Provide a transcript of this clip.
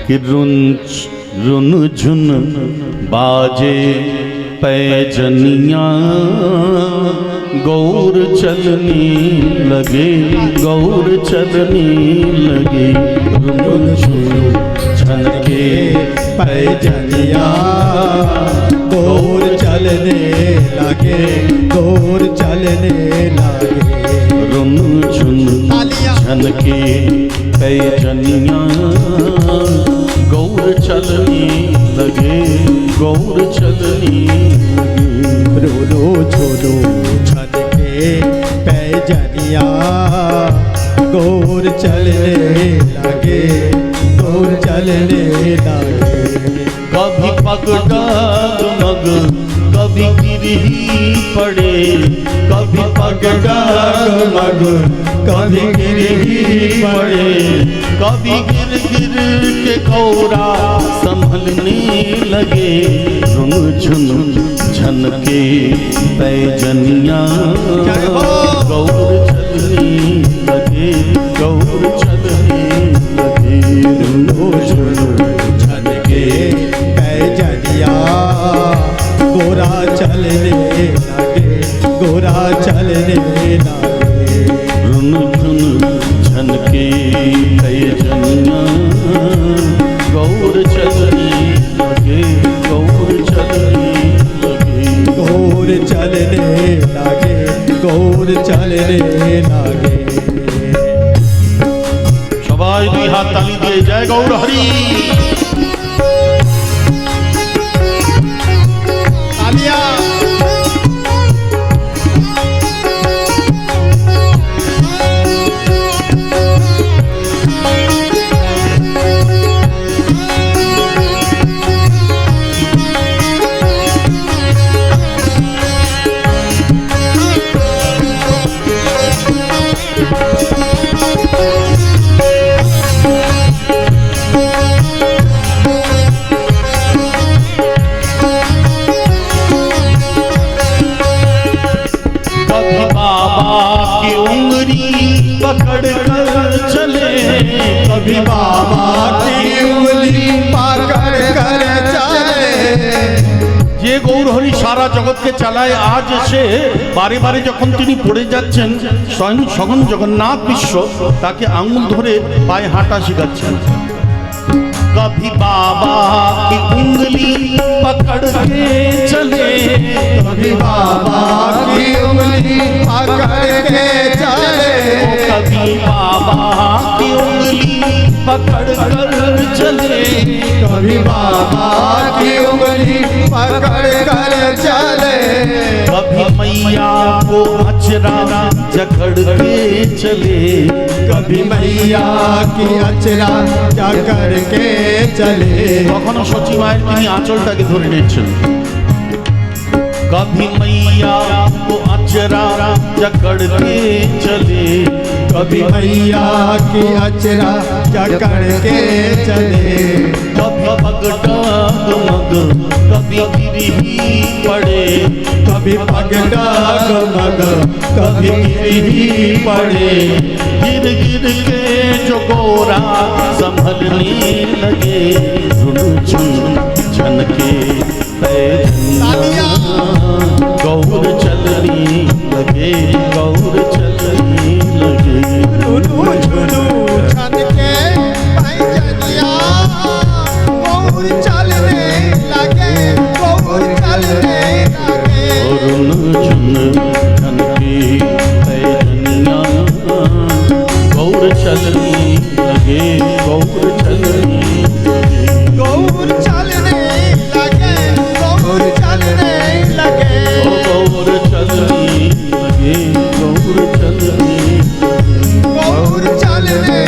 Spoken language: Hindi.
कि रुन रुन झुन बाजे पैजनिया गौर चलने लगे, गौर चलने लगे। रुन झुन झनके पैजनिया गौर चलने लगे, गौर चलने लगे। रुन झुन झनके पैजनिया गौर चलने लगे, गौर चलने लगे। रोलो छोलो झनके पैजनिया गौर चलने लगे, गौर चलने लगे। कभी पग डगमग कभी गिरही पड़े, कभी पग डगमग कभी गिरही पड़े। कभी गिर गिर के गौरा संभलने लगे। रुन झुन झनके पैजनिया गौर चलने लगे, गौर चलने लगे। रुनो झुनो झनके पैजनिया गोरा चलने लगे, गोरा चलने लगे। रुन झुन झनके पैजनिया गौर चलने लगे, गौर चलने लगे। गौर चलने लगे, गौर चलने लगे। सबाई दुई हाथ ताली दिए जय गौर हरि। पकड़ कर चले, कभी बाबा की उंगली पकड़ कर चले। যে গৌর হরি সারা জগৎকে চালায়, আজ সে বারে বারে যখন তিনি পড়ে যাচ্ছেন, স্বয়ং সগন জগন্নাথ বিশ্ব তাকে আঙুল ধরে পায়ে হাঁটা শেখাচ্ছেন। कभी बाबा की उंगली पकड़ के चले, कभी बाबा की उंगली पकड़ के चले। कभी बाबा की उंगली पकड़ कर चले, कभी बाबा की उंगली पकड़ कर चले। कभी मैया को अचरा जकड़ के चले, कभी मैया की अचरा जकड़ के चले। কখনো সচি মায়ের তিনি আঁচলটাকে ধরে নিচ্ছেন। कभी मैया को अचरा जकड़ के चले, कभी मैया की अचरा जकड़ के चले। कभी पग डगमग कभी गिरही पड़े, कभी पग डगमग कभी गिरही पड़े। गिर गिर के जो गोरा संभलने लगे। रुन झुन झनके पैजनिया गौर चलने लगे, गौर चलने लगे। रुनु झुनु झनके पैजनिया गौर चलने लगे, गौर चलने लगे। रुन झुन झनके पैजनिया गौर चलने लगे, गौर चलने लगे। गौर चलने लगे, गौर चलने लगे। गौर चलने लगे, गौर चलने लगे। गौर चलने